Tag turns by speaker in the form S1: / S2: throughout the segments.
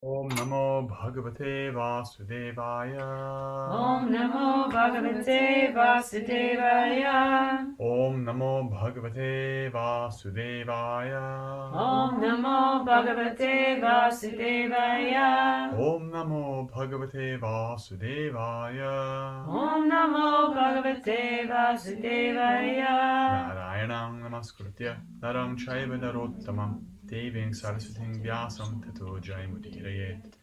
S1: Om Namo Bhagavate Vasudevaya.
S2: Om Namo Bhagavate Vasudevaya.
S1: Om Namo Bhagavate Vasudevaya.
S2: Om Namo Bhagavate Vasudevaya.
S1: Om Namo Bhagavate Vasudevaya.
S2: Om Namo Bhagavate Vasudevaya.
S1: Narayanam Namaskritya Naram Chaiva Narottamam Deving Saraswating Vyasam Tato Jayamudhirayet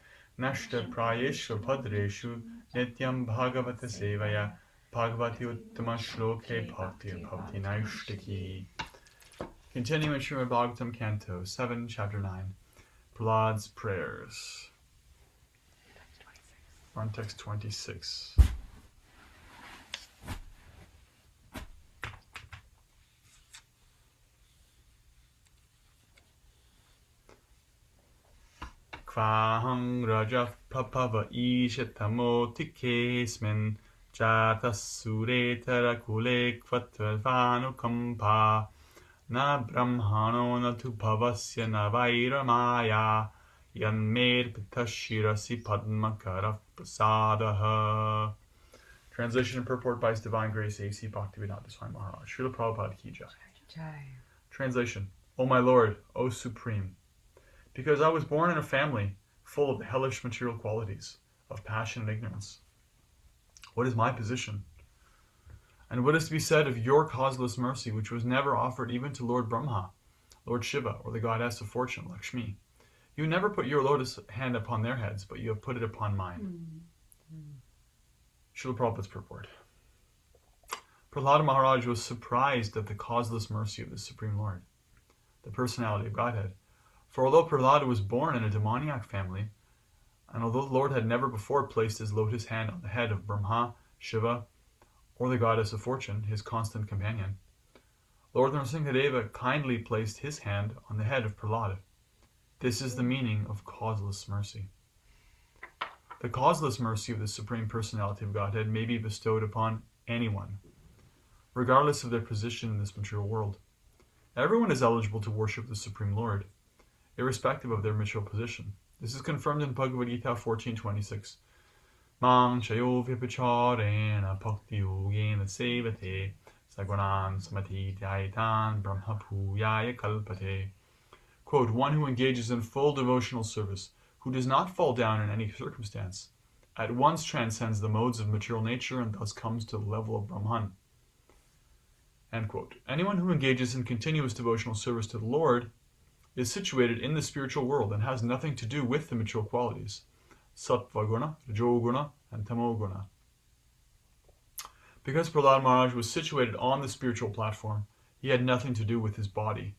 S1: Nashta Prayeshu Padreshu Nityam Bhagavata Sevaya Bhagavati Uttama Shloke Bhakti Bhakti Naishtaki. Continuing Srimad Bhagavatam Canto 7, Chapter 9, Prahlad's Prayers. We're on text 26. Kvahang Rajah Papava Ishatamo Tikesmen Jatasure Tarakule Kvatvanukampa Na Brahmano Natu Pavasya Navairamaya Yanmed Pitashirasi Padmakara Prasadaha. Translation and purport by His Divine Grace A.C. Bhaktivedanta Swami Maharaj. Srila Prabhupada Ki Jai. Translation. O my Lord, O Supreme, because I was born in a family full of the hellish material qualities of passion and ignorance, what is my position? And what is to be said of your causeless mercy, which was never offered even to Lord Brahma, Lord Shiva, or the goddess of fortune, Lakshmi? You never put your lotus hand upon their heads, but you have put it upon mine. Srila Prabhupada's purport. Prahlada Maharaj was surprised at the causeless mercy of the Supreme Lord, the personality of Godhead. For although Prahlada was born in a demoniac family, and although the Lord had never before placed his lotus hand on the head of Brahma, Shiva, or the goddess of fortune, his constant companion, Lord Nrsimhadeva kindly placed his hand on the head of Prahlada. This is the meaning of causeless mercy. The causeless mercy of the Supreme Personality of Godhead may be bestowed upon anyone, regardless of their position in this material world. Everyone is eligible to worship the Supreme Lord, irrespective of their material position. This is confirmed in Bhagavad Gita 14:26. Mang chayo vipacharena bhakti yogena sevate sagunan samati dhyaitan brahma bhuyaya kalpate. Quote, one who engages in full devotional service, who does not fall down in any circumstance, at once transcends the modes of material nature and thus comes to the level of Brahman. End quote. Anyone who engages in continuous devotional service to the Lord is situated in the spiritual world and has nothing to do with the material qualities, sattva guna, rajoguna, and tamoguna. Because Prahlad Maharaj was situated on the spiritual platform, he had nothing to do with his body,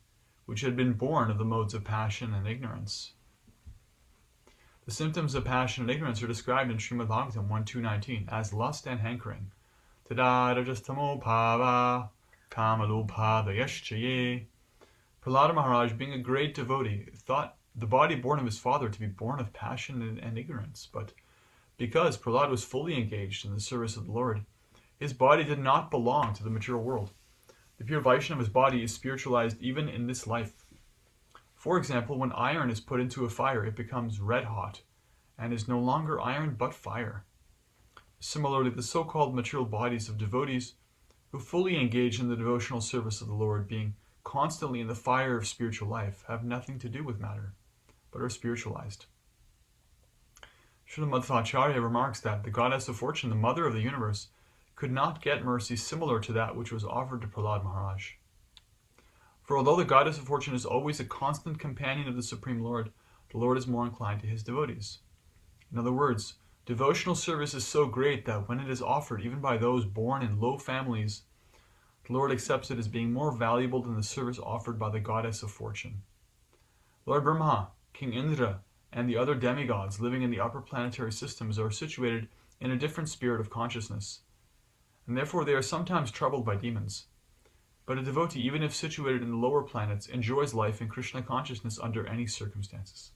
S1: which had been born of the modes of passion and ignorance. The symptoms of passion and ignorance are described in Srimad Bhagavatam 1.2.19 as lust and hankering. Tada rajastamo bhava kamalobhadayaschaye. Prahlada Maharaj, being a great devotee, thought the body born of his father to be born of passion and ignorance, but because Prahlada was fully engaged in the service of the Lord, his body did not belong to the material world. The pure Vaishnava's body is spiritualized even in this life. For example, when iron is put into a fire, it becomes red hot and is no longer iron but fire. Similarly, the so-called material bodies of devotees who fully engage in the devotional service of the Lord, being constantly in the fire of spiritual life, have nothing to do with matter, but are spiritualized. Srila Madhvacharya remarks that the goddess of fortune, the mother of the universe, could not get mercy similar to that which was offered to Prahlad Maharaj. For although the goddess of fortune is always a constant companion of the Supreme Lord, the Lord is more inclined to his devotees. In other words, devotional service is so great that when it is offered even by those born in low families, the Lord accepts it as being more valuable than the service offered by the goddess of fortune. Lord Brahma, King Indra, and the other demigods living in the upper planetary systems are situated in a different spirit of consciousness, and therefore they are sometimes troubled by demons. But a devotee, even if situated in the lower planets, enjoys life in Krishna consciousness under any circumstances.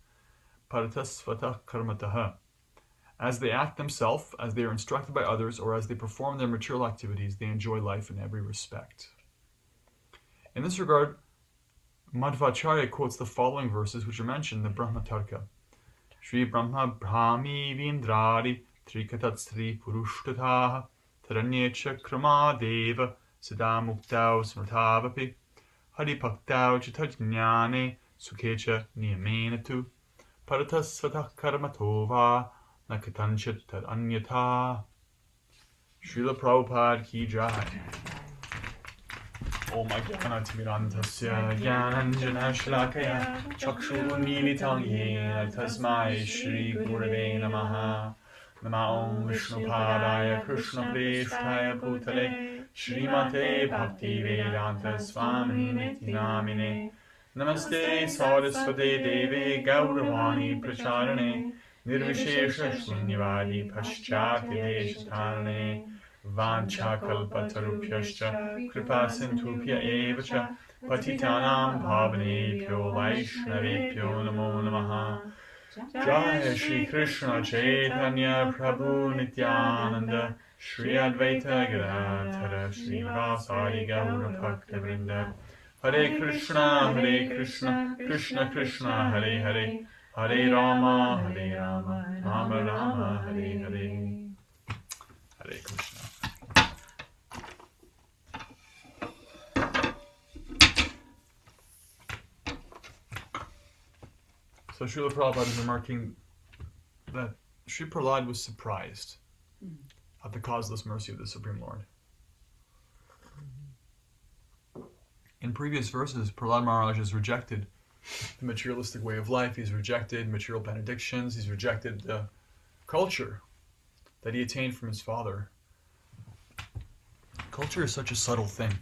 S1: Paratasvata karmataha. As they act themselves, as they are instructed by others, or as they perform their material activities, they enjoy life in every respect. In this regard, Madhvacharya quotes the following verses which are mentioned in the Brahmatarka. Shri Brahma Brahmi Vindradi Trikatatstri Purushtataha Taranyecha Krama Deva Siddha Muktau Smrtavapi Hari Paktau Chitajnane Sukhecha Niyamena tu Paratas Svatah Karmatova Nakatanchit Tad Anyata. Srila Prabhupada ki jai. Om Ajnanatimirantasya Jnananjana Shlakaya Chakshurunmilitam Yena Tasmai Shri Gurave Namaha. Nama Om Vishnupadaya Krishna Preshtaya Bhutale Srimate Bhakti Vedanta Swami Niti Namine. Namaste Saraswate Deve Gauravani Pracharane Nirvishesha Shunyavadi Paschati Deshatarane Vanchakalpatarupyascha Kripa Sindhupya Evacha Patitanam Bhavanebhyo Vaishnavebhyo Namo Namaha. Jai Shri Krishna Chaitanya Prabhu Nityananda Shri Advaita Gadadhara Shri Vasari Gaura Bhakta Vrinda. Hare Krishna, Krishna Krishna, Hare Hare, Hare Rama, Rama Rama, Hare Hare. Hare Krishna. So Srila Prabhupada is remarking that Sri Prahlad was surprised at the causeless mercy of the Supreme Lord. In previous verses, Prahlad Maharaj has rejected the materialistic way of life. He's rejected material benedictions. He's rejected the culture that he attained from his father. Culture is such a subtle thing.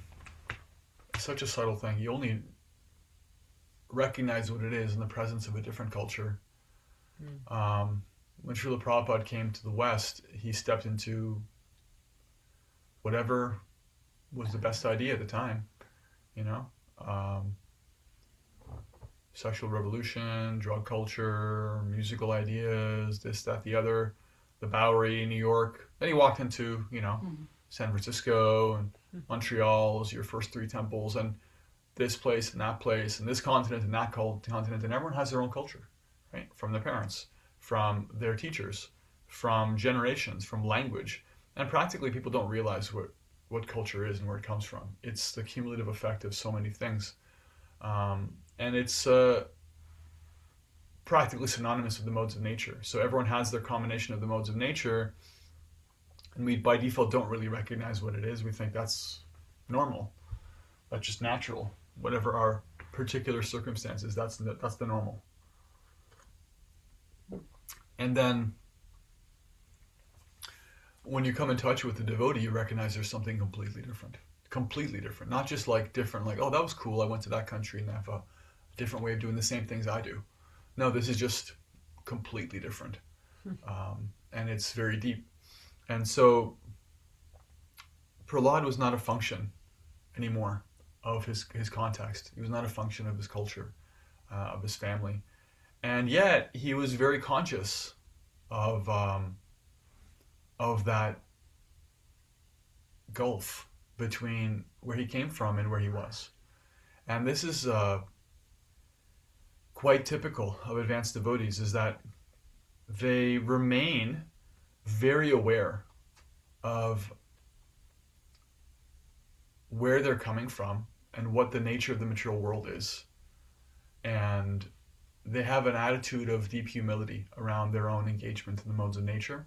S1: Such a subtle thing. You only recognize what it is in the presence of a different culture. When Srila Prabhupada came to the West, he stepped into whatever was the best idea at the time. Sexual revolution, drug culture, musical ideas, this, that, the other, the Bowery, New York. Then he walked into, San Francisco and Montreal as your first three temples, and this place and that place, and this continent and that continent, and everyone has their own culture, right? From their parents, from their teachers, from generations, from language. And practically people don't realize what culture is and where it comes from. It's the cumulative effect of so many things. And it's practically synonymous with the modes of nature. So everyone has their combination of the modes of nature, and we by default don't really recognize what it is. We think that's normal, that's just natural. Whatever our particular circumstances, that's the normal. And then when you come in touch with the devotee, you recognize there's something completely different. Not just like different, like, oh, that was cool, I went to that country and they have a different way of doing the same things I do. No, this is just completely different. And it's very deep. And so Prahlad was not a function anymore of his context. He was not a function of his culture, of his family. And yet he was very conscious of that gulf between where he came from and where he was. And this is quite typical of advanced devotees, is that they remain very aware of where they're coming from and what the nature of the material world is. And they have an attitude of deep humility around their own engagement in the modes of nature,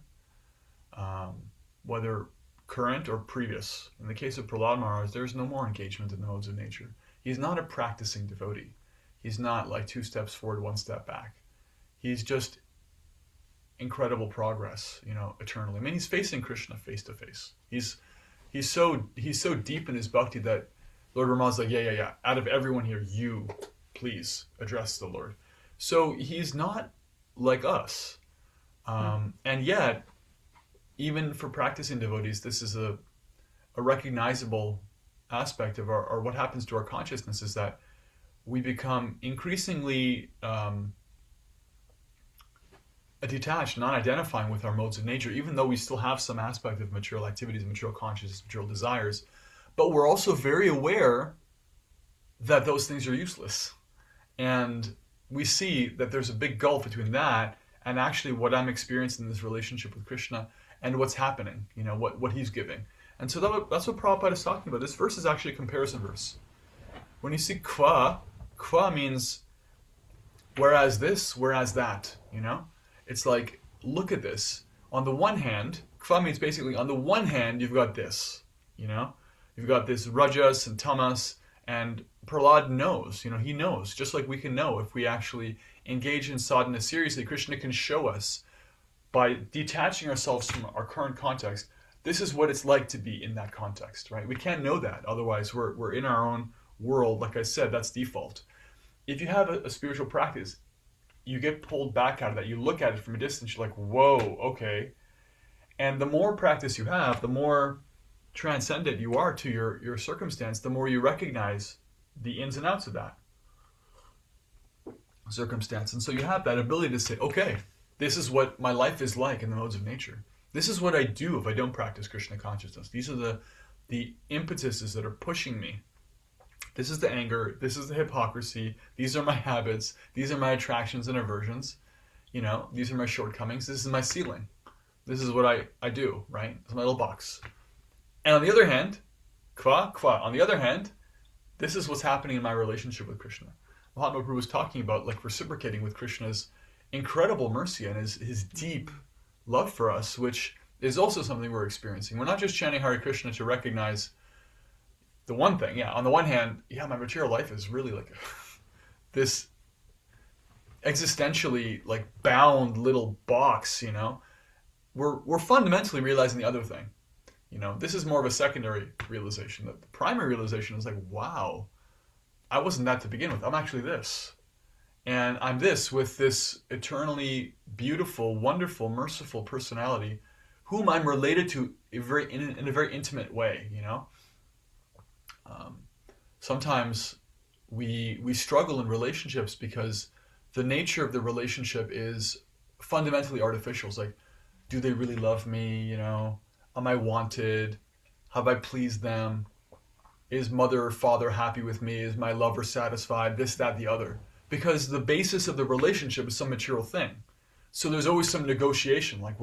S1: whether current or previous. In the case of Prahlad Maharaj, there's no more engagement in the modes of nature. He's not a practicing devotee. He's not like 2 steps forward, 1 step back. He's just incredible progress, eternally. I mean, he's facing Krishna face to face. He's so deep in his bhakti that Lord Rama's like, yeah. Out of everyone here, you please address the Lord. So he's not like us. And yet, even for practicing devotees, this is a recognizable aspect of our, or what happens to our consciousness is that we become increasingly detached, not identifying with our modes of nature, even though we still have some aspect of material activities, material consciousness, material desires. But we're also very aware that those things are useless. And we see that there's a big gulf between that and actually what I'm experiencing in this relationship with Krishna and what's happening, what he's giving. And so that's what Prabhupada is talking about. This verse is actually a comparison verse. When you see kwa means whereas this, whereas that, It's like, look at this. On the one hand, kwa means basically, on the one hand, you've got this, You've got this rajas and tamas, and Prahlad knows, he knows, just like we can know if we actually engage in sadhana seriously. Krishna can show us by detaching ourselves from our current context, this is what it's like to be in that context, right? We can't know that. Otherwise, we're in our own world. Like I said, that's default. If you have a spiritual practice, you get pulled back out of that. You look at it from a distance, you're like, whoa, okay. And the more practice you have, the more transcendent you are to your circumstance, the more you recognize the ins and outs of that circumstance. And so you have that ability to say, okay, this is what my life is like in the modes of nature. This is what I do if I don't practice Krishna consciousness. These are the impetuses that are pushing me. This is the anger. This is the hypocrisy. These are my habits. These are my attractions and aversions. These are my shortcomings. This is my ceiling. This is what I do, right? It's my little box. And on the other hand, kwa. On the other hand, this is what's happening in my relationship with Krishna. Mahatma Prabhu was talking about like reciprocating with Krishna's incredible mercy and his deep love for us, which is also something we're experiencing. We're not just chanting Hare Krishna to recognize the one thing. Yeah, on the one hand, my material life is really like this existentially like bound little box, We're fundamentally realizing the other thing. This is more of a secondary realization. The primary realization is like, wow, I wasn't that to begin with. I'm actually this. And I'm this with this eternally beautiful, wonderful, merciful personality whom I'm related to in a very intimate way, Sometimes we struggle in relationships because the nature of the relationship is fundamentally artificial. It's like, do they really love me? Am I wanted? Have I pleased them? Is mother or father happy with me? Is my lover satisfied? This, that, the other. Because the basis of the relationship is some material thing. So there's always some negotiation, like,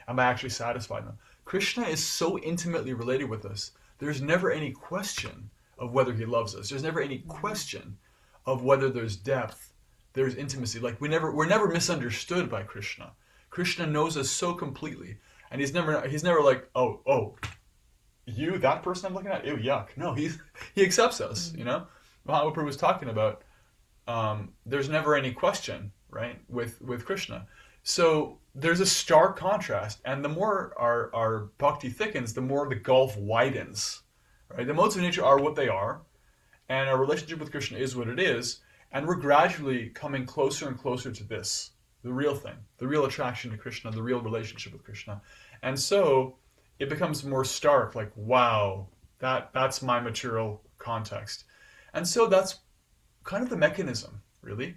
S1: am I actually satisfied now? Krishna is so intimately related with us. There's never any question of whether he loves us. There's never any question of whether there's depth, there's intimacy. Like we're never misunderstood by Krishna. Krishna knows us so completely, and he's never like, oh, you, that person I'm looking at, ew, yuck. No, he accepts us. Mahatma Prabhu was talking about. There's never any question, right, with Krishna. So there's a stark contrast, and the more our bhakti thickens, the more the gulf widens. Right? The modes of nature are what they are, and our relationship with Krishna is what it is, and we're gradually coming closer and closer to this, the real thing, the real attraction to Krishna, the real relationship with Krishna. And so it becomes more stark, like, wow, that's my material context. And so that's kind of the mechanism, really,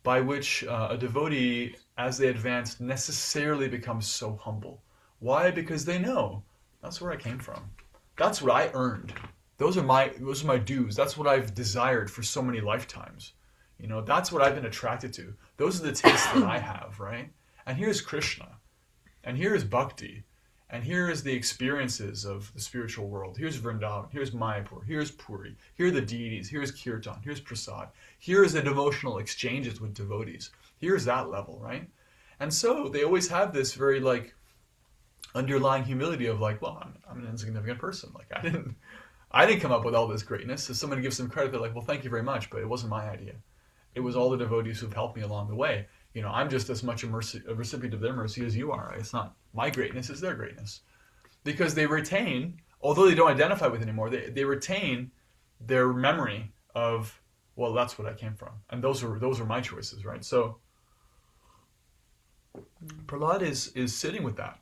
S1: by which a devotee, as they advance, necessarily becomes so humble. Why? Because they know, that's where I came from. That's what I earned. Those are my dues. That's what I've desired for so many lifetimes. That's what I've been attracted to. Those are the tastes that I have, right? And here's Krishna. And here is Bhakti. And here is the experiences of the spiritual world. Here's Vrindavan. Here's Mayapur. Here's Puri. Here are the deities. Here's Kirtan. Here's Prasad. Here is the devotional exchanges with devotees. Here's that level, right? And so they always have this very underlying humility of like, well, I'm an insignificant person. Like I didn't come up with all this greatness. So someone gives them credit, they're like, well, thank you very much, but it wasn't my idea. It was all the devotees who've helped me along the way. I'm just as much a recipient of their mercy as you are. It's not my greatness, it's their greatness. Because they retain, although they don't identify with it anymore, they retain their memory of, well, that's what I came from. And those are my choices, right? So Prahlad is sitting with that.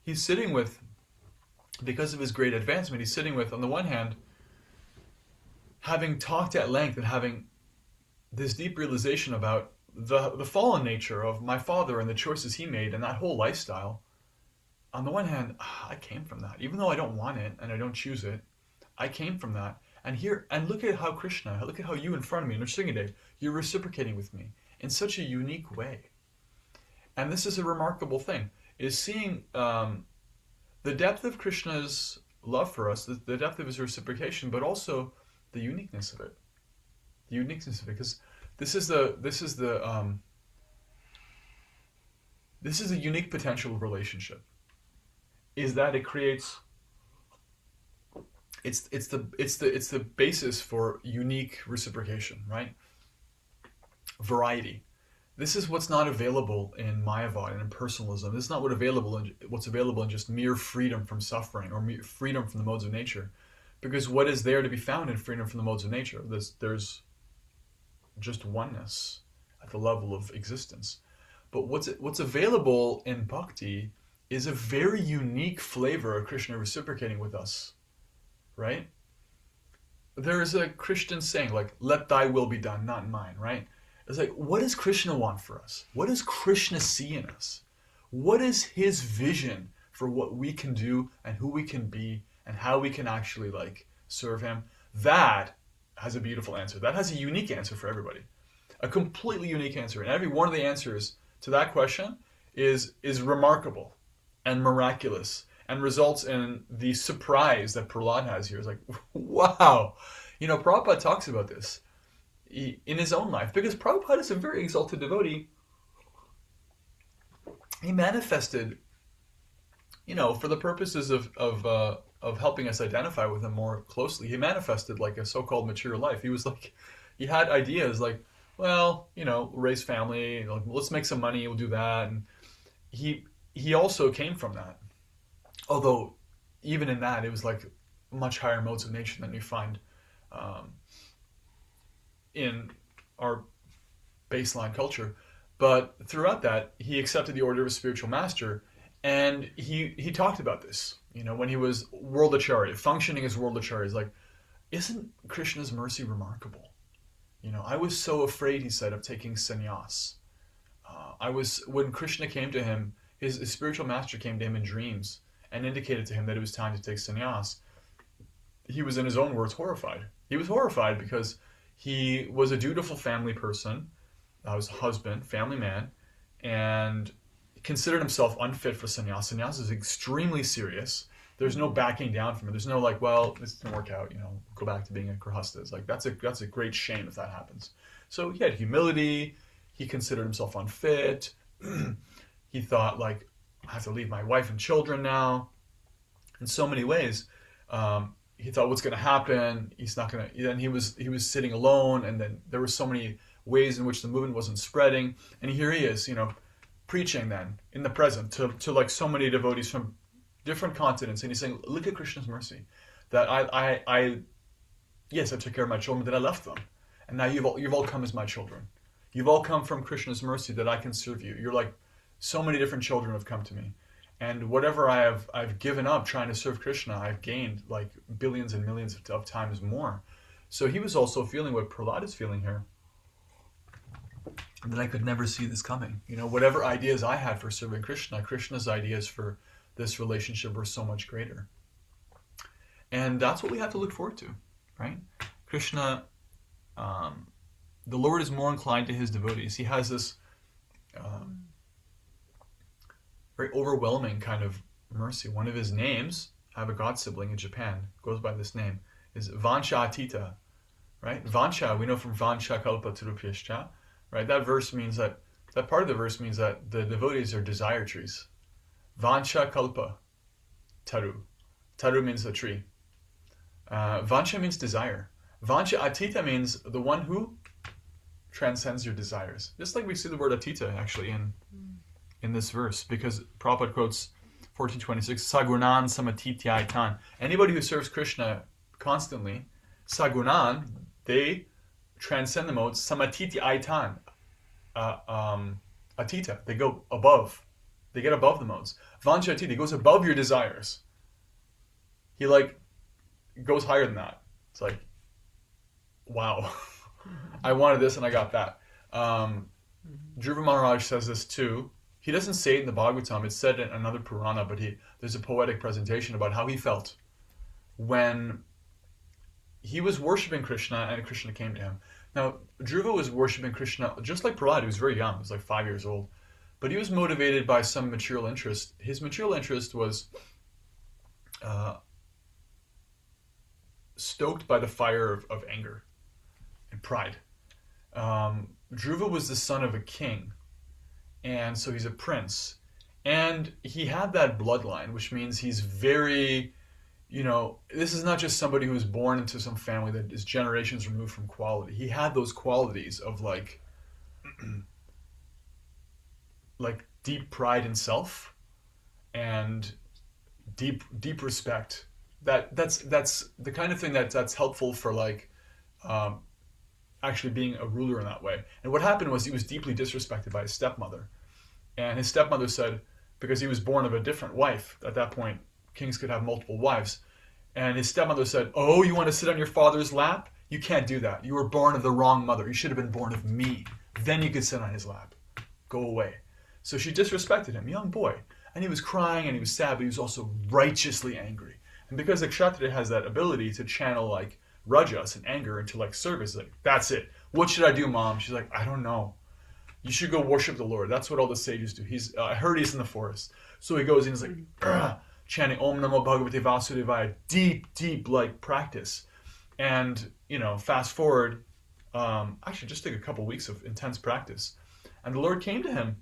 S1: He's sitting with, because of his great advancement, he's sitting with, on the one hand, having talked at length and having this deep realization about the fallen nature of my father and the choices he made and that whole lifestyle. On the one hand, I came from that. Even though I don't want it and I don't choose it, I came from that. And look at how Krishna, look at how you in front of me, Nrsingadev, you're reciprocating with me in such a unique way. And this is a remarkable thing, is seeing the depth of Krishna's love for us, the depth of his reciprocation, but also the uniqueness of it. The uniqueness of it, because this is a unique potential of relationship. Is that it creates it's the basis for unique reciprocation, right? Variety. This is what's not available in Mayavad and in personalism. This is not what's available in just mere freedom from suffering or mere freedom from the modes of nature. Because what is there to be found in freedom from the modes of nature? There's just oneness at the level of existence. But what's available in bhakti is a very unique flavor of Krishna reciprocating with us, right? There is a Christian saying like, "Let thy will be done, not mine," right? It's like, what does Krishna want for us? What does Krishna see in us? What is his vision for what we can do and who we can be and how we can actually like serve him? That has a beautiful answer. That has a unique answer for everybody. A completely unique answer. And every one of the answers to that question is remarkable and miraculous and results in the surprise that Prahlad has here. It's like, wow. You know, Prabhupada talks about this in his own life, because Prabhupada is a very exalted devotee. He manifested, you know, for the purposes of helping us identify with him more closely, he manifested like a so-called material life. He was like, he had ideas like, well, you know, raise family, like, let's make some money, we'll do that. And he also came from that. Although, even in that, it was like much higher modes of nature than you find in our baseline culture. But throughout that, he accepted the order of a spiritual master, and he talked about this. You know, when he was worldacharya, functioning as worldacharya, he's like, isn't Krishna's mercy remarkable? You know, I was so afraid, he said, of taking sannyas. When Krishna came to him, his spiritual master came to him in dreams and indicated to him that it was time to take sannyas. He was, in his own words, horrified. He was horrified because he was a dutiful family person, was a husband, family man, and considered himself unfit for sannyas. Sannyas is extremely serious. There's no backing down from it. There's no like, well, this didn't work out, you know, go back to being a grihasta. It's like, that's a great shame if that happens. So he had humility. He considered himself unfit. He thought like, I have to leave my wife and children now. In so many ways, he thought, what's going to happen? He's not going to. Then he was sitting alone, and then there were so many ways in which the movement wasn't spreading. And here he is, you know, preaching then in the present to like so many devotees from different continents, and he's saying, look at Krishna's mercy, that I yes, I took care of my children, but then I left them, and now you've all come as my children. You've all come from Krishna's mercy that I can serve you. You're like, so many different children have come to me. And whatever I've given up trying to serve Krishna, I've gained like billions and millions of times more. So he was also feeling what Prahlad is feeling here. And that I could never see this coming. You know, whatever ideas I had for serving Krishna, Krishna's ideas for this relationship were so much greater. And that's what we have to look forward to, right? Krishna, the Lord is more inclined to his devotees. He has this very overwhelming kind of mercy. One of his names, I have a god sibling in Japan, goes by this name, is Vansha Atita, right? Vansha, we know from Vansha Kalpa Tirupyascha, right? That part of the verse means that the devotees are desire trees. Vansha Kalpa Taru. Taru means a tree. Vansha means desire. Vansha Atita means the one who transcends your desires. Just like we see the word Atita actually in this verse, because Prabhupada quotes 1426, Sagunan Samatityaitan. Anybody who serves Krishna constantly, Sagunan, they transcend the modes, Samatityaitan. Atita, they go above. They get above the modes. Vansha Atita, he goes above your desires. He like goes higher than that. It's like, wow. I wanted this and I got that. Dhruva Maharaj says this too. He doesn't say it in the Bhagavatam. It's said in another Purana, but there's a poetic presentation about how he felt when he was worshipping Krishna and Krishna came to him. Now, Dhruva was worshipping Krishna just like Prahlad. He was very young. He was like 5 years old. but he was motivated by some material interest. His material interest was stoked by the fire of anger and pride. Dhruva was the son of a king, and so he's a prince. And he had that bloodline, which means he's very, this is not just somebody who was born into some family that is generations removed from quality. He had those qualities of like deep pride in self and deep respect. That's the kind of thing that's helpful for actually being a ruler in that way. And what happened was he was deeply disrespected by his stepmother. And his stepmother said, because he was born of a different wife, at that point, kings could have multiple wives. And his stepmother said, oh, you want to sit on your father's lap? You can't do that. You were born of the wrong mother. You should have been born of me. Then you could sit on his lap. Go away. So she disrespected him, young boy. And he was crying and he was sad, but he was also righteously angry. And because the Kshatriya has that ability to channel rajas and anger into service, that's it. What should I do, Mom? She's like, I don't know. You should go worship the Lord. That's what all the sages do. I heard he's in the forest. So he goes and he's chanting Om Namo Bhagavate Vasudevaya, deep practice. And, fast forward, actually just took a couple weeks of intense practice. And the Lord came to him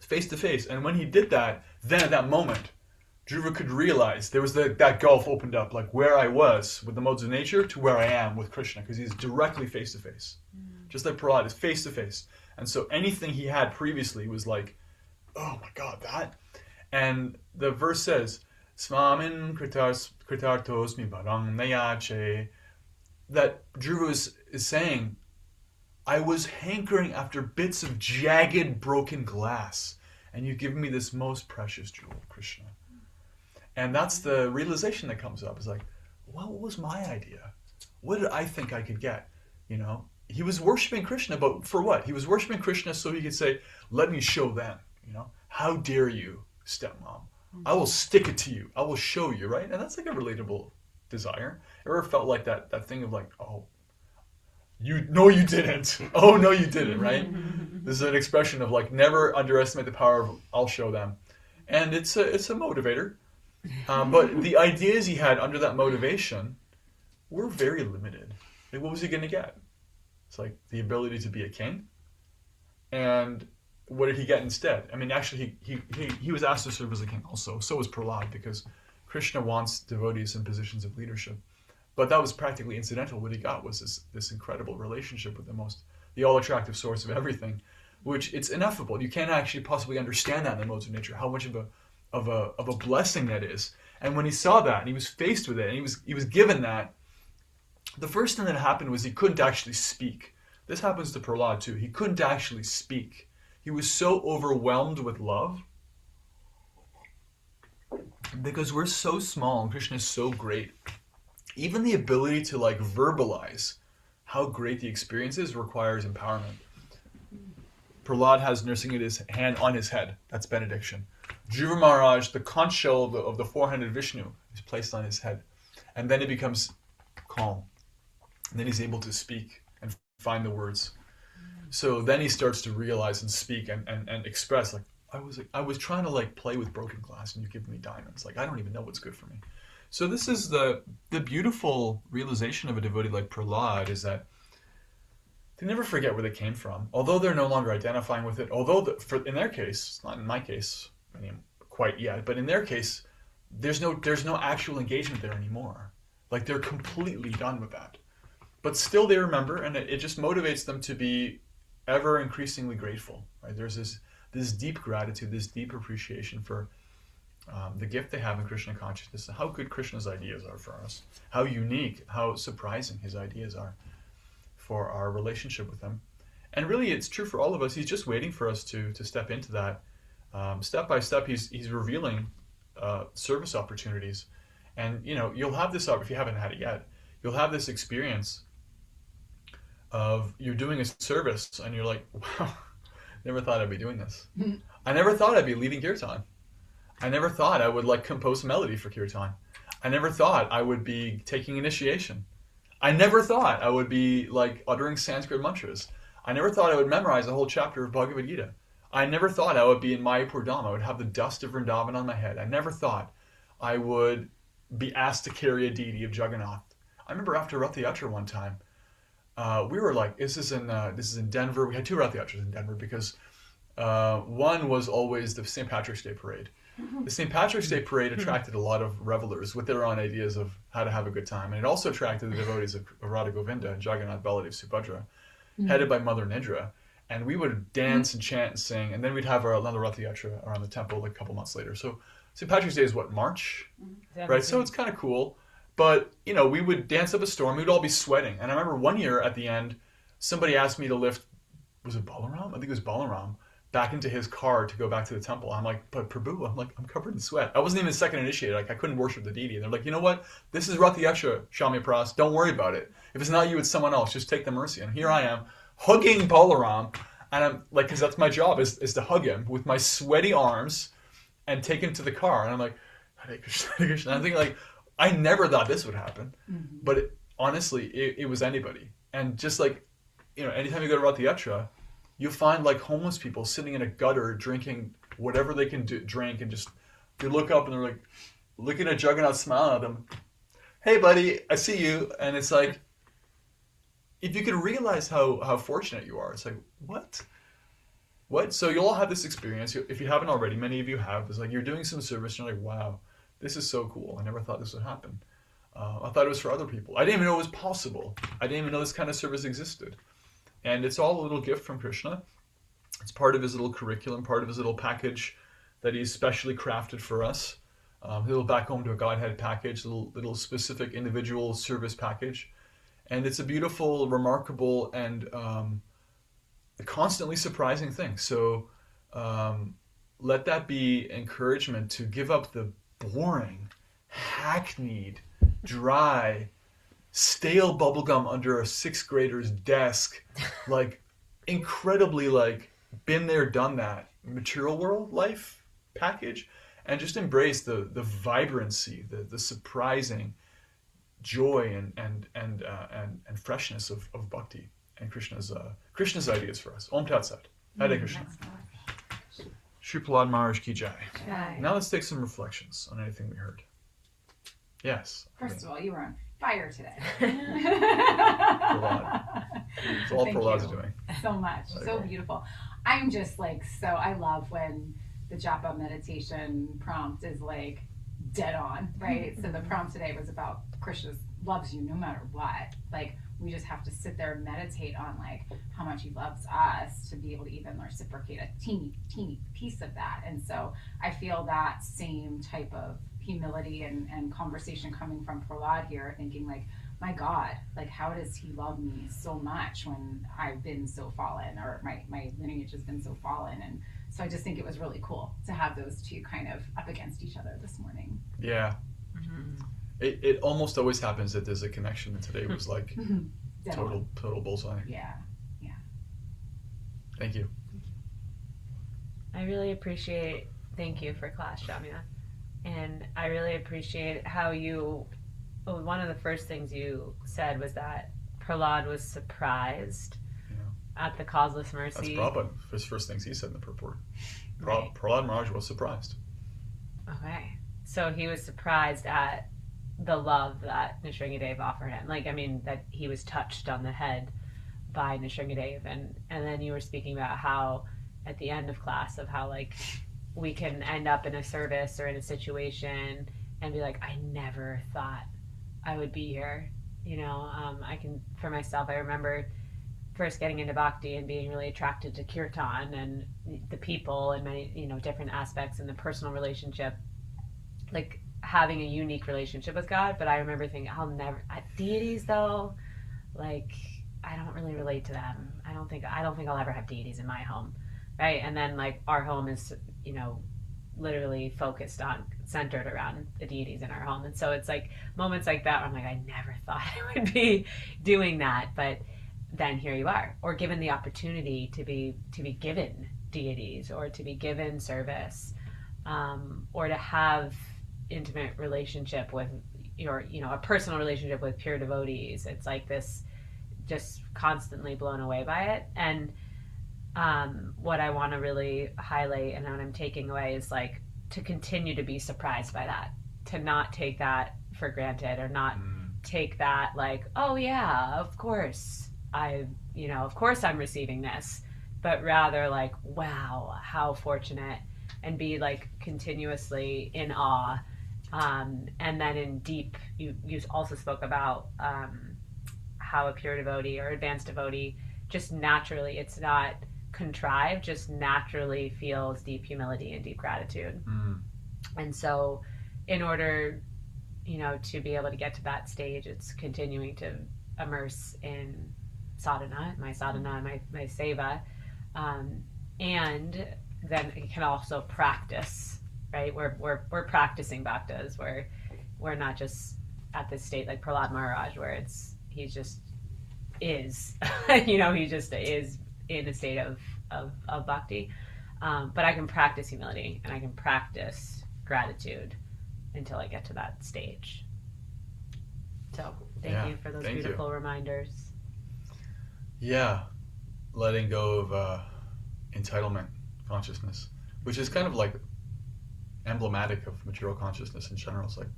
S1: face to face. And when he did that, then at that moment, Dhruva could realize there was that gulf opened up, where I was with the modes of nature to where I am with Krishna, because he's directly face to face. Just like Prahlad is face to face. And so anything he had previously was like, oh my God, that. And the verse says, Svamin kritartos mi barang nayache, that Dhruva is saying, I was hankering after bits of jagged, broken glass, and you've given me this most precious jewel, Krishna. And that's the realization that comes up. It's like, well, what was my idea? What did I think I could get? He was worshiping Krishna, but for what? He was worshiping Krishna so he could say, let me show them, how dare you, stepmom? I will stick it to you. I will show you, right? And that's a relatable desire. Ever felt like that thing of oh, you didn't. Oh, no, you didn't, right? This is an expression of never underestimate the power of I'll show them. And it's a motivator. But the ideas he had under that motivation were very limited. What was he going to get? It's the ability to be a king. And what did he get instead? I mean, actually, he was asked to serve as a king also. So was Prahlad, because Krishna wants devotees in positions of leadership. But that was practically incidental. What he got was this incredible relationship with the all-attractive source of everything, which it's ineffable. You can't actually possibly understand that in the modes of nature, how much of a blessing that is. And when he saw that, and he was faced with it, and he was given that, the first thing that happened was he couldn't actually speak. This happens to Prahlad too. He couldn't actually speak. He was so overwhelmed with love, because we're so small and Krishna is so great. Even the ability to verbalize how great the experience is requires empowerment. Prahlad has nursing his hand on his head. That's benediction. Dhruva Maharaj, the conch shell of the four-handed Vishnu, is placed on his head. And then he becomes calm. And then he's able to speak and find the words. So then he starts to realize and speak and express, I was trying to play with broken glass and you give me diamonds. I don't even know what's good for me. So this is the beautiful realization of a devotee like Prahlad, is that they never forget where they came from, although they're no longer identifying with it. Although in their case, not in my case, quite yet, but in their case, there's no actual engagement there anymore. They're completely done with that. But still they remember, and it just motivates them to be ever increasingly grateful. Right? There's this deep gratitude, this deep appreciation for the gift they have in Krishna consciousness, how good Krishna's ideas are for us, how unique, how surprising his ideas are for our relationship with him. And really, it's true for all of us. He's just waiting for us to step into that. Step by step, he's revealing service opportunities. And, you'll have this, if you haven't had it yet, you'll have this experience of you're doing a service and you're like, wow, never thought I'd be doing this. I never thought I'd be leading kirtan. I never thought I would compose melody for kirtan. I never thought I would be taking initiation. I never thought I would be uttering Sanskrit mantras. I never thought I would memorize a whole chapter of Bhagavad Gita. I never thought I would be in Mayapur Dham. I would have the dust of Vrindavan on my head. I never thought I would be asked to carry a deity of Jagannath. I remember after Rath Yatra one time, we were like, this is in Denver. We had two Rath Yatras in Denver because one was always the St. Patrick's Day parade. The St. Patrick's Day parade attracted a lot of revelers with their own ideas of how to have a good time. And it also attracted the devotees of Radha Govinda and Jagannath Baladev Subhadra, headed by Mother Nidra. And we would dance and chant and sing. And then we'd have another Rath Yatra around the temple like a couple months later. So St. Patrick's Day is what, March? Right? So it's kind of cool. But, you know, we would dance up a storm. We'd all be sweating. And I remember one year at the end, somebody asked me to lift, was it Balaram? I think it was Balaram, back into his car to go back to the temple. I'm like, but Prabhu, I'm covered in sweat. I wasn't even second initiated. Like, I couldn't worship the deity. And they're like, you know what? This is Rath Yatra, Shami Pras. Don't worry about it. If it's not you, it's someone else. Just take the mercy. And here I am, hugging Balaram. And I'm like, because that's my job, is to hug him with my sweaty arms and take him to the car. And I'm like, Hare Krishna, Hare Krishna. I'm thinking, like, I never thought this would happen. But honestly, it was anybody. And just like, you know, anytime you go to Rath Yatra, you'll find like homeless people sitting in a gutter drinking whatever they can drink, and just you look up and they're like looking at Jagannath, smiling at them. Hey, buddy, I see you. And it's like, if you could realize how fortunate you are, it's like, what? So you'll all have this experience. If you haven't already, many of you have. It's like you're doing some service and you're like, wow, this is so cool. I never thought this would happen. I thought it was for other people. I didn't even know it was possible. I didn't even know this kind of service existed. And it's all a little gift from Krishna. It's part of his little curriculum, part of his little package that he's specially crafted for us. His little back home to a Godhead package, little specific individual service package. And it's a beautiful, remarkable, and constantly surprising thing. So let that be encouragement to give up the boring, hackneyed, dry, stale bubblegum under a sixth grader's desk, like incredibly like been there, done that material world life package, and just embrace the vibrancy, the surprising joy and freshness of bhakti and Krishna's ideas for us. Om Tat Sat. Hare Krishna. Shri Prahlad Maharaj Ki Jai. Now let's take some reflections on anything we heard. Yes.
S3: First of all, you were on fire today.
S1: Prahlad. It's all Prahlad's doing.
S3: So much. So beautiful. I'm just like, I love when the japa meditation prompt is like dead on, right? So the prompt today was about Krishna loves you no matter what. Like, we just have to sit there and meditate on like how much he loves us to be able to even reciprocate a teeny piece of that. And so I feel that same type of humility and conversation coming from Prahlad here, thinking like, my God, like how does he love me so much when I've been so fallen, or my lineage has been so fallen? And so I just think it was really cool to have those two kind of up against each other this morning.
S1: Yeah. It almost always happens that there's a connection, and today was like total bullseye.
S3: Yeah.
S1: Thank you.
S4: I really appreciate, thank you for class, Shamya. And I really appreciate how one of the first things you said was that Prahlad was surprised at the causeless mercy.
S1: That's Prabhupada. His first things he said in the purport.
S4: Right.
S1: Prahlad Maharaj was surprised.
S4: Okay. So he was surprised at the love that Nrsingadev offered him. Like, I mean, that he was touched on the head by Nrsingadev. And then you were speaking about how at the end of class of how like we can end up in a service or in a situation and be like, I never thought I would be here. You know, I can, for myself, I remember first getting into bhakti and being really attracted to kirtan and the people and many, different aspects in the personal relationship, like having a unique relationship with God. But I remember thinking, deities though, like I don't really relate to them. I don't think I'll ever have deities in my home, right? And then like our home is, literally centered around the deities in our home. And so it's like moments like that where I'm like, I never thought I would be doing that, but then here you are, or given the opportunity to be given deities, or to be given service, or to have intimate relationship with a personal relationship with pure devotees. It's like this, just constantly blown away by it. And what I want to really highlight and what I'm taking away is like to continue to be surprised by that, to not take that for granted or not take that like, oh yeah, of course of course I'm receiving this, but rather like, wow, how fortunate, and be like continuously in awe. And then in deep, you also spoke about how a pure devotee or advanced devotee just naturally, it's not contrived, just naturally feels deep humility and deep gratitude. And so in order, to be able to get to that stage, it's continuing to immerse in sadhana, my seva, and then you can also practice, right? We're practicing bhaktas, where we're not just at this state like Prahlad Maharaj, where he just is, he just is in a state of bhakti. But I can practice humility and I can practice gratitude until I get to that stage. So thank you for those beautiful reminders.
S1: Yeah, letting go of entitlement consciousness, which is kind of like emblematic of material consciousness in general. It's like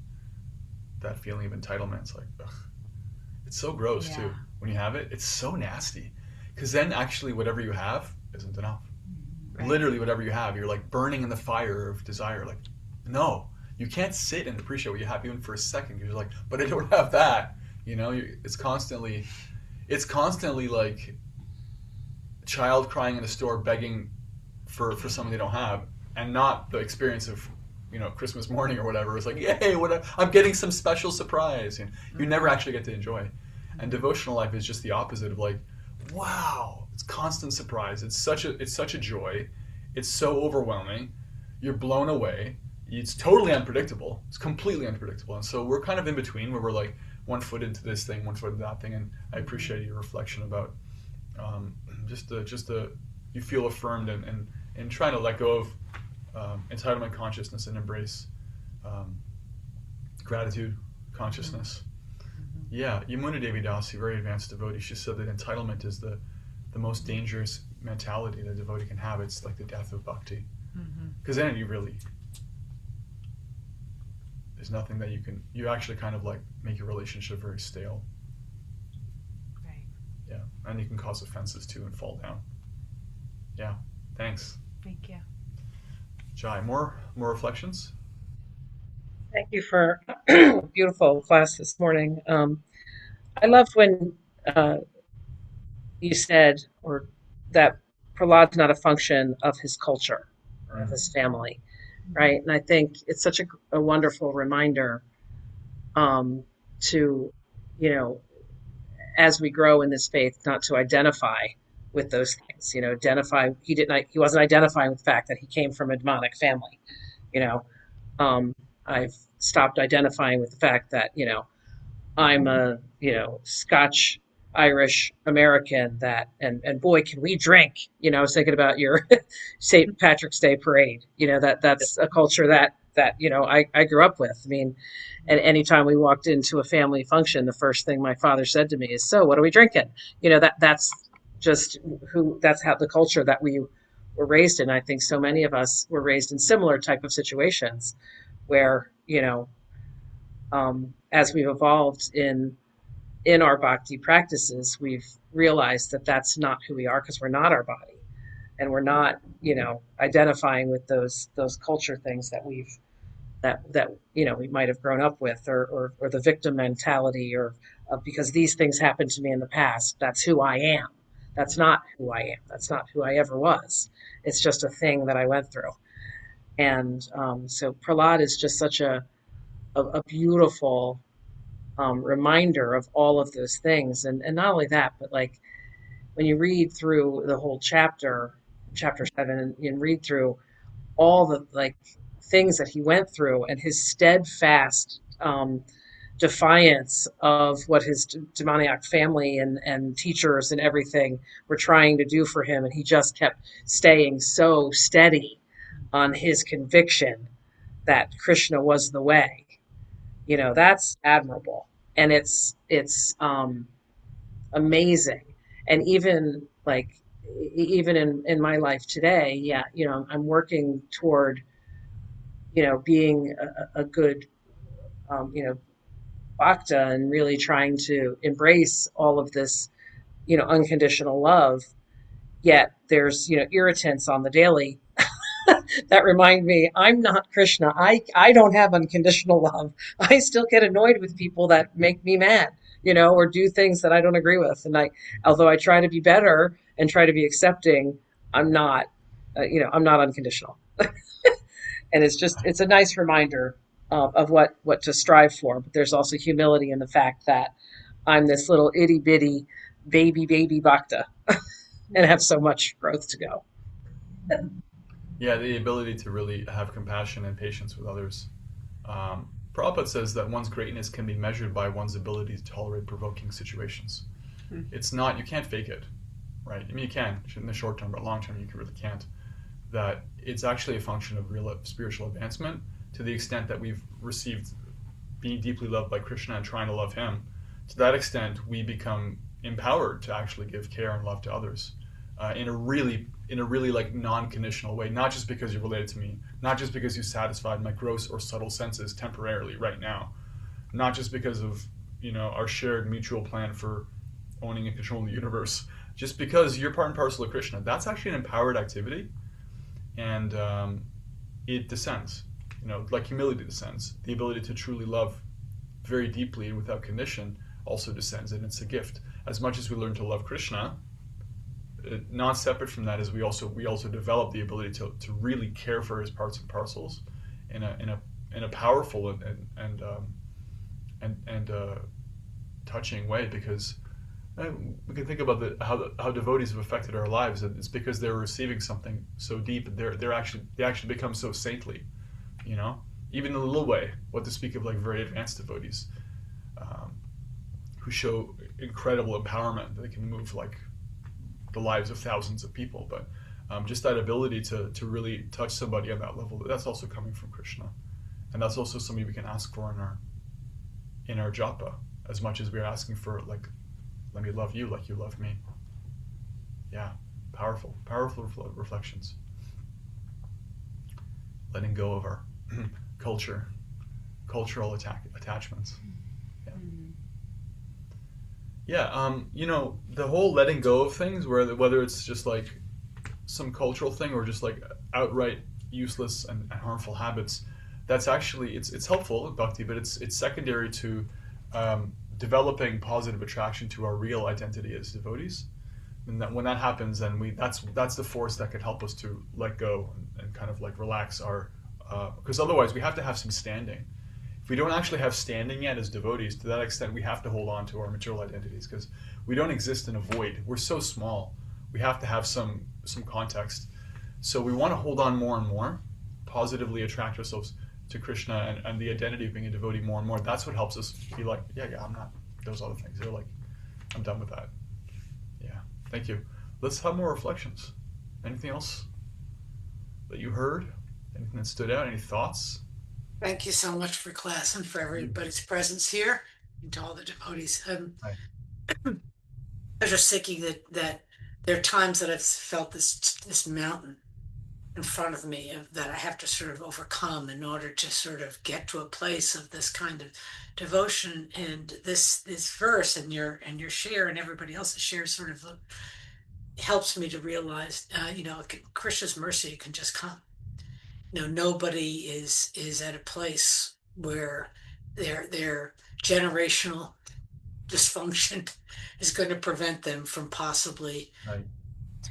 S1: that feeling of entitlement. It's like, ugh. It's so gross too. When you have it, it's so nasty. Because then actually whatever you have isn't enough. Right. Literally whatever you have, you're like burning in the fire of desire. Like, no, you can't sit and appreciate what you have even for a second. You're like, but I don't have that. It's constantly like a child crying in a store begging for something they don't have, and not the experience of Christmas morning or whatever. It's like, yay, I'm getting some special surprise. You never actually get to enjoy. And devotional life is just the opposite of like, wow, it's constant surprise. It's such a joy. It's so overwhelming. You're blown away. It's totally unpredictable. It's completely unpredictable. And so we're kind of in between, where we're like one foot into this thing, one foot into that thing. And I appreciate your reflection about you feel affirmed and trying to let go of entitlement consciousness and embrace gratitude consciousness. Yeah, Yamuna Devi Dasi, very advanced devotee, she said that entitlement is the most dangerous mentality that a devotee can have. It's like the death of bhakti. Because then there's nothing that you actually kind of like make your relationship very stale.
S4: Right.
S1: Yeah, and you can cause offenses too and fall down. Yeah, thanks.
S4: Thank you.
S1: Jai, more reflections?
S5: Thank you for a beautiful class this morning. I loved when you said that Prahlad's not a function of his culture or of his family, right? And I think it's such a wonderful reminder to, as we grow in this faith, not to identify with those things. He wasn't identifying with the fact that he came from a demonic family. I've stopped identifying with the fact that, I'm a, Scotch Irish American and boy, can we drink. I was thinking about your St. Patrick's Day parade. That's a culture that I grew up with. I mean, and anytime we walked into a family function, the first thing my father said to me is, so what are we drinking? That's just that's how the culture that we were raised in. I think so many of us were raised in similar type of situations where, as we've evolved in our bhakti practices, we've realized that that's not who we are, because we're not our body, and we're not, identifying with those culture things that we might have grown up with, or the victim mentality, or because these things happened to me in the past, that's who I am. That's not who I am. That's not who I ever was. It's just a thing that I went through. And so Prahlad is just such a beautiful reminder of all of those things. And not only that, but like when you read through the whole chapter 7, and read through all the like things that he went through, and his steadfast defiance of what his demoniac family and teachers and everything were trying to do for him, and he just kept staying so steady on his conviction that Krishna was the way. That's admirable, and it's amazing. And even like even in my life today, yeah, I'm working toward, being a good, bhakta, and really trying to embrace all of this, unconditional love. Yet there's, irritants on the daily that remind me I'm not Krishna. I don't have unconditional love. I still get annoyed with people that make me mad, or do things that I don't agree with. And although I try to be better and try to be accepting, I'm not, I'm not unconditional. And it's a nice reminder of what to strive for. But there's also humility in the fact that I'm this little itty bitty baby bhakta and have so much growth to go.
S1: Yeah, the ability to really have compassion and patience with others. Prabhupada says that one's greatness can be measured by one's ability to tolerate provoking situations. It's not, you can't fake it, right? I mean, you can in the short term, but long term, you really can't. That it's actually a function of real spiritual advancement to the extent that we've received being deeply loved by Krishna and trying to love him. To that extent, we become empowered to actually give care and love to others in a really like non-conditional way, not just because you're related to me, not just because you satisfied my gross or subtle senses temporarily right now, not just because of our shared mutual plan for owning and controlling the universe, just because you're part and parcel of Krishna. That's actually an empowered activity, and it descends. Like humility descends. The ability to truly love very deeply and without condition also descends, and it's a gift. As much as we learn to love Krishna, not separate from that is we also develop the ability to really care for his parts and parcels in a powerful and touching way, because we can think about how devotees have affected our lives. It's because they're receiving something so deep. They actually become so saintly, even in a little way. What to speak of like very advanced devotees who show incredible empowerment. They can move like the lives of thousands of people, but just that ability to really touch somebody on that level, that's also coming from Krishna, and that's also something we can ask for in our japa, as much as we're asking for like, let me love you like you love me. Yeah, powerful reflections. Letting go of our cultural attachments. Yeah, the whole letting go of things, whether it's just like some cultural thing or just like outright useless and harmful habits, that's actually it's helpful in bhakti, but it's secondary to developing positive attraction to our real identity as devotees. And when that happens, then that's the force that can help us to let go and kind of like relax our because otherwise we have to have some standing. If we don't actually have standing yet as devotees, to that extent, we have to hold on to our material identities because we don't exist in a void. We're so small. We have to have some context. So we want to hold on more and more, positively attract ourselves to Krishna and the identity of being a devotee more and more. That's what helps us be like, yeah, I'm not those other things. They're like, I'm done with that. Yeah, thank you. Let's have more reflections. Anything else that you heard? Anything that stood out? Any thoughts?
S6: Thank you so much for class and for everybody's presence here and to all the devotees.
S1: Hi.
S6: I was just thinking that there are times that I've felt this mountain in front of me that I have to sort of overcome in order to sort of get to a place of this kind of devotion. And this verse and your share and everybody else's share sort of helps me to realize, Krishna's mercy can just come. Nobody is at a place where their generational dysfunction is going to prevent them from possibly
S1: Right.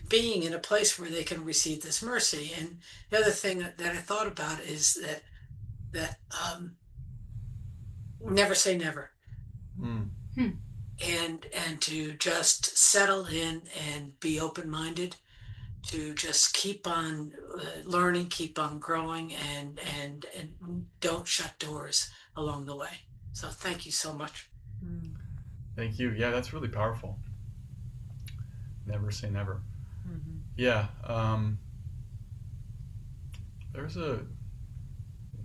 S6: being in a place where they can receive this mercy. And the other thing that I thought about is that never say never. And to just settle in and be open-minded, to just keep on learning, keep on growing, and don't shut doors along the way. So thank you so much.
S1: Thank you. Yeah, that's really powerful. Never say never. Yeah. There's a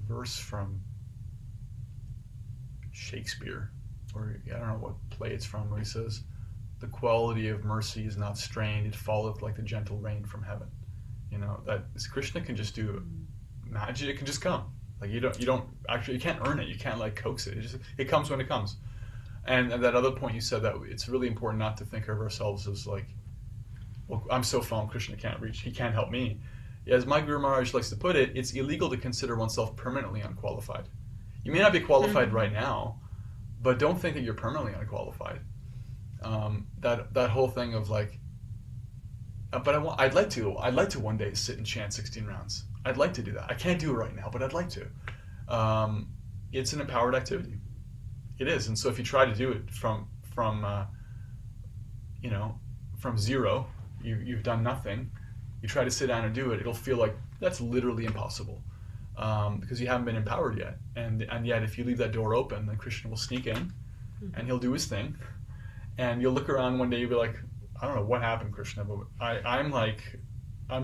S1: verse from Shakespeare, or I don't know what play it's from, where he says, the quality of mercy is not strained, it falleth like the gentle rain from heaven. You know, that Krishna can just do magic, it can just come. Like you don't actually, you can't earn it, you can't like coax it. It comes when it comes. And that other point you said, that it's really important not to think of ourselves as like, well, I'm so fallen, Krishna can't reach, he can't help me. As my Guru Maharaj likes to put it, it's illegal to consider oneself permanently unqualified. You may not be qualified right now, but don't think that you're permanently unqualified. That whole thing of like, but I'd like to one day sit and chant 16 rounds. I'd like to do that. I can't do it right now, but I'd like to. It's an empowered activity. It is, and so if you try to do it from zero, you've done nothing. You try to sit down and do it, it'll feel like that's literally impossible, because you haven't been empowered yet. And yet, if you leave that door open, then Krishna will sneak in, and he'll do his thing, and you'll look around one day, you'll be like, I don't know what happened, Krishna, but I'm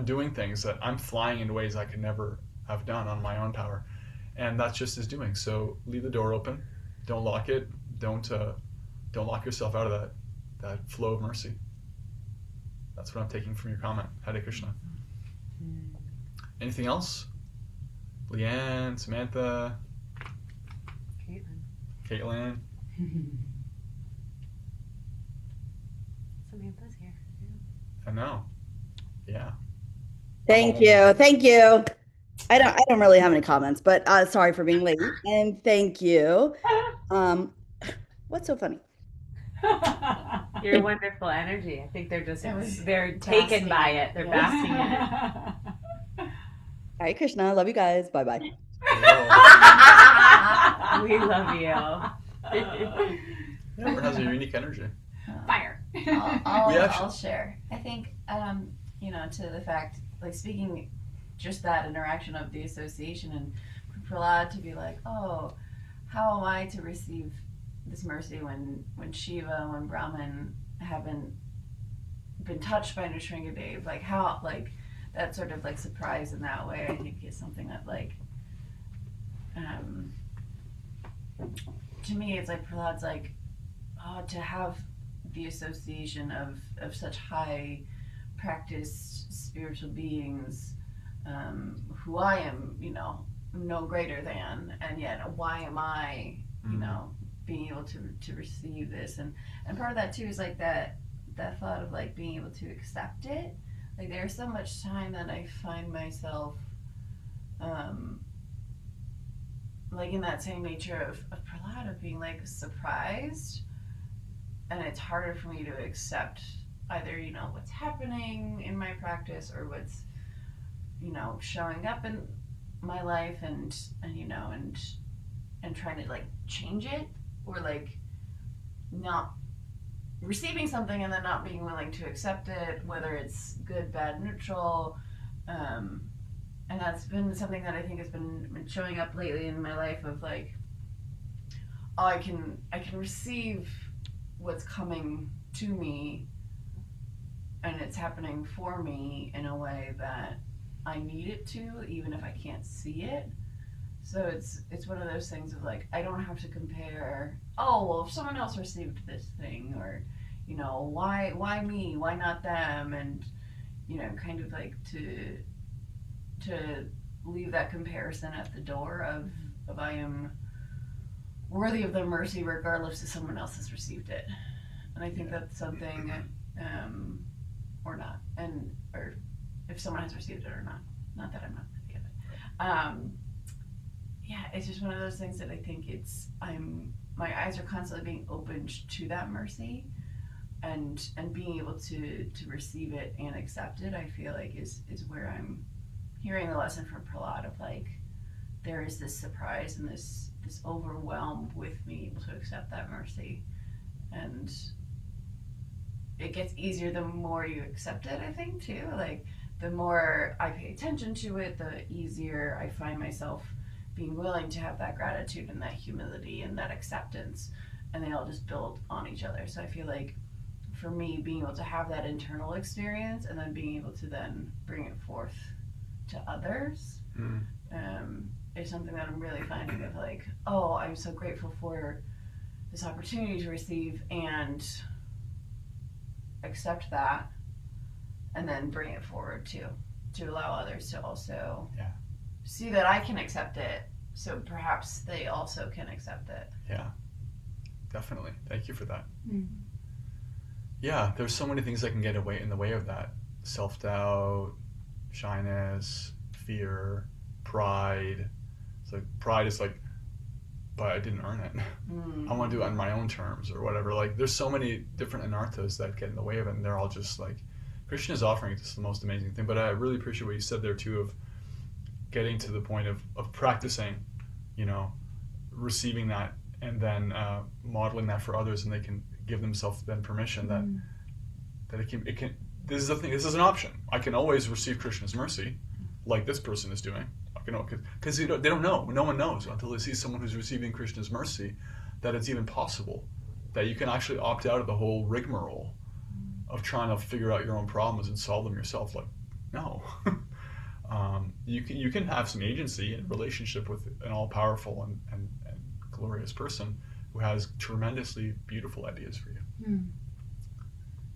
S1: doing things that I'm flying in ways I could never have done on my own power, and that's just his doing. So leave the door open, don't lock it, don't lock yourself out of that flow of mercy. That's what I'm taking from your comment. Hare Krishna. Anything else? Leanne, Samantha, Caitlin.
S4: Samantha's here.
S1: I know. Yeah.
S7: Thank you. I don't really have any comments, but sorry for being late, and thank you. What's so funny?
S4: Your wonderful energy. I think they're just they're
S2: basking.
S4: taken by it. They're basking in it.
S7: All right, Krishna, I love you guys. Bye bye.
S4: We love you.
S1: Yeah, everyone has a unique energy.
S3: Fire.
S2: I'll share. I think, to the fact, like speaking just that interaction of the association, and for Prahlad to be like, oh, how am I to receive this mercy when Shiva, when Brahman haven't been touched by Nrsingadev, like how, like that sort of like surprise in that way, I think is something that like, to me it's like Prahlad's like, oh, to have the association of such high practiced spiritual beings, who I am, no greater than, and yet why am I, being able to receive this, and part of that too is like that thought of like being able to accept it. Like there's so much time that I find myself like in that same nature of Prahlad, of being like surprised, and it's harder for me to accept either what's happening in my practice or what's showing up in my life, and trying to like change it, or like not receiving something and then not being willing to accept it, whether it's good, bad, neutral, and that's been something that I think has been showing up lately in my life, of like, oh, I can receive what's coming to me, and it's happening for me in a way that I need it to, even if I can't see it. So it's one of those things of like, I don't have to compare, oh, well, if someone else received this thing, or, why me? Why not them? And, kind of like to leave that comparison at the door of I am worthy of the mercy regardless if someone else has received it. And I think that's something, or not, or if someone has received it or not that I'm not worthy of it. Yeah, it's just one of those things that I think my eyes are constantly being opened to that mercy, and being able to receive it and accept it, I feel like is where I'm hearing the lesson from Prahlad of like, there is this surprise and this overwhelm with me able to accept that mercy. And it gets easier the more you accept it, I think, too. Like, the more I pay attention to it, the easier I find myself being willing to have that gratitude and that humility and that acceptance, and they all just build on each other. So I feel like for me, being able to have that internal experience and then being able to then bring it forth to others, is something that I'm really finding of like, oh, I'm so grateful for this opportunity to receive, and accept that and then bring it forward to allow others to also see that I can accept it, so perhaps they also can accept it.
S1: Yeah, definitely. Thank you for that.
S3: Mm.
S1: Yeah, there's so many things that can get in the way of that. Self-doubt, shyness, fear, pride. It's like pride is like, but I didn't earn it. I want to do it on my own terms or whatever. Like there's so many different anarthas that get in the way of it, and they're all just like, Krishna is offering just the most amazing thing. But I really appreciate what you said there too, of getting to the point of practicing, receiving that and then modeling that for others, and they can give themselves then permission that it can. This is the thing. This is an option. I can always receive Krishna's mercy, like this person is doing. Because they don't know. No one knows until they see someone who's receiving Krishna's mercy that it's even possible that you can actually opt out of the whole rigmarole of trying to figure out your own problems and solve them yourself. Like, no. You can have some agency in relationship with an all-powerful and glorious person who has tremendously beautiful ideas for you.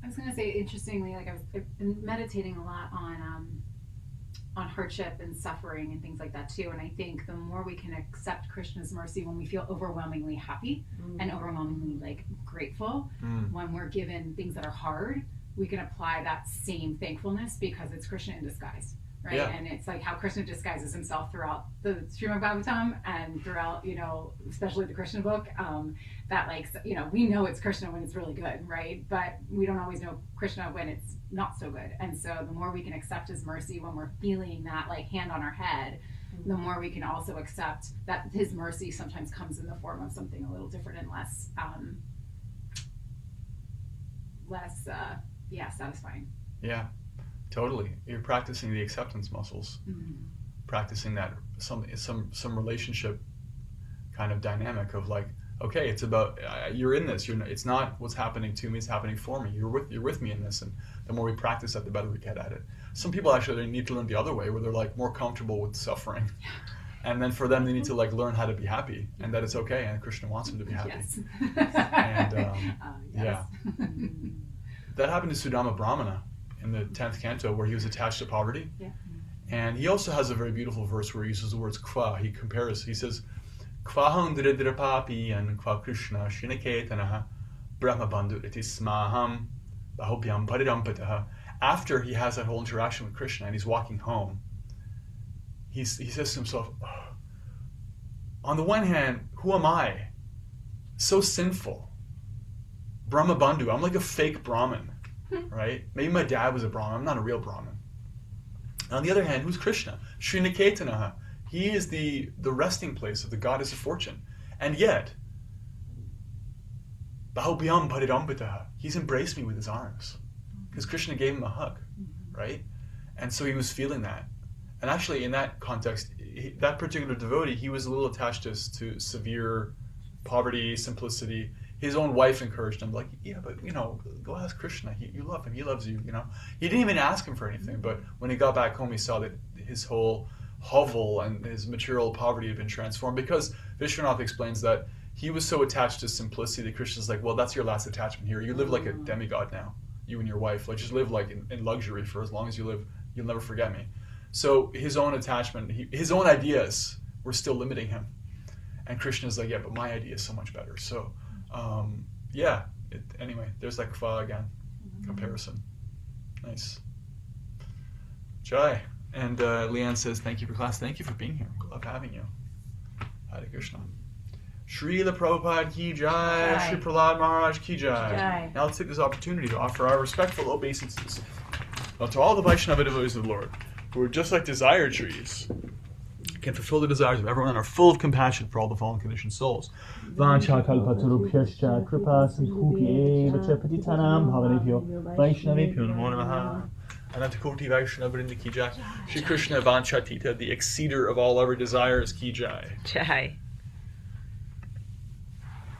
S3: I was going to say, interestingly, like I've been meditating a lot on hardship and suffering and things like that too. And I think the more we can accept Krishna's mercy when we feel overwhelmingly happy and overwhelmingly like grateful, when we're given things that are hard, we can apply that same thankfulness because it's Krishna in disguise, right? Yeah. And it's like how Krishna disguises himself throughout the Srimad Bhagavatam and throughout, especially the Krishna book, that like, we know it's Krishna when it's really good, right? But we don't always know Krishna when it's not so good. And so the more we can accept his mercy when we're feeling that like hand on our head, the more we can also accept that his mercy sometimes comes in the form of something a little different and less satisfying.
S1: Yeah, totally. You're practicing the acceptance muscles, practicing that some relationship kind of dynamic of like, okay, it's about you're in this. It's not what's happening to me; it's happening for me. You're with me in this, and the more we practice that, the better we get at it. Some people actually need to learn the other way, where they're like more comfortable with suffering, and then for them they need to like learn how to be happy, and that it's okay, and Krishna wants them to be happy.
S3: Yes.
S1: And
S3: yes.
S1: yeah, that happened to Sudama Brahmana in the 10th canto, where he was attached to poverty.
S3: Yeah.
S1: And he also has a very beautiful verse where he uses the words kva. He says, Kvaham dridra papi and kva Krishna shinaketanaha brahma bandhu iti smaham bahopyam paridampataha. After he has that whole interaction with Krishna and he's walking home, he says to himself, on the one hand, who am I? So sinful. Brahma bandhu, I'm like a fake Brahmin, right? Maybe my dad was a Brahmin, I'm not a real Brahmin. On the other hand, who's Krishna? Srinaketanaha. He is the resting place of the goddess of fortune. And yet, Bahobhyam Paridambitaha, he's embraced me with his arms. Because Krishna gave him a hug, right? And so he was feeling that. And actually, in that context, that particular devotee, he was a little attached to severe poverty, simplicity. His own wife encouraged him, like, yeah, but, go ask Krishna. You love him. He loves you, He didn't even ask him for anything. But when he got back home, he saw that his whole hovel and his material poverty had been transformed, because Vishwanath explains that he was so attached to simplicity that Krishna's like, well, that's your last attachment here. You live like a demigod now, you and your wife. Like, just live like in luxury for as long as you live. You'll never forget me. So his own attachment, his own ideas were still limiting him. And Krishna's like, yeah, but my idea is so much better. So, anyway, there's that kva again, comparison. Nice. Jai. And Leanne says, thank you for class. Thank you for being here. We love having you. Hare Krishna. Srila Prabhupada ki jai. Shri Prahlad Maharaj ki jai. Now let's take this opportunity to offer our respectful obeisances to all the Vaishnava devotees of the Lord, who are just like desire trees, can fulfill the desires of everyone and are full of compassion for all the fallen conditioned souls. Vancha kalpatarubhyascha kripa sindhubhye vacha patitanam bhavanebhyo Vaishnavebhyo namo namaha. Anantakoti Vaishnava ki jai. Shri Krishna Vanchatita, the exceeder of all our desires, ki jai.
S4: Jai.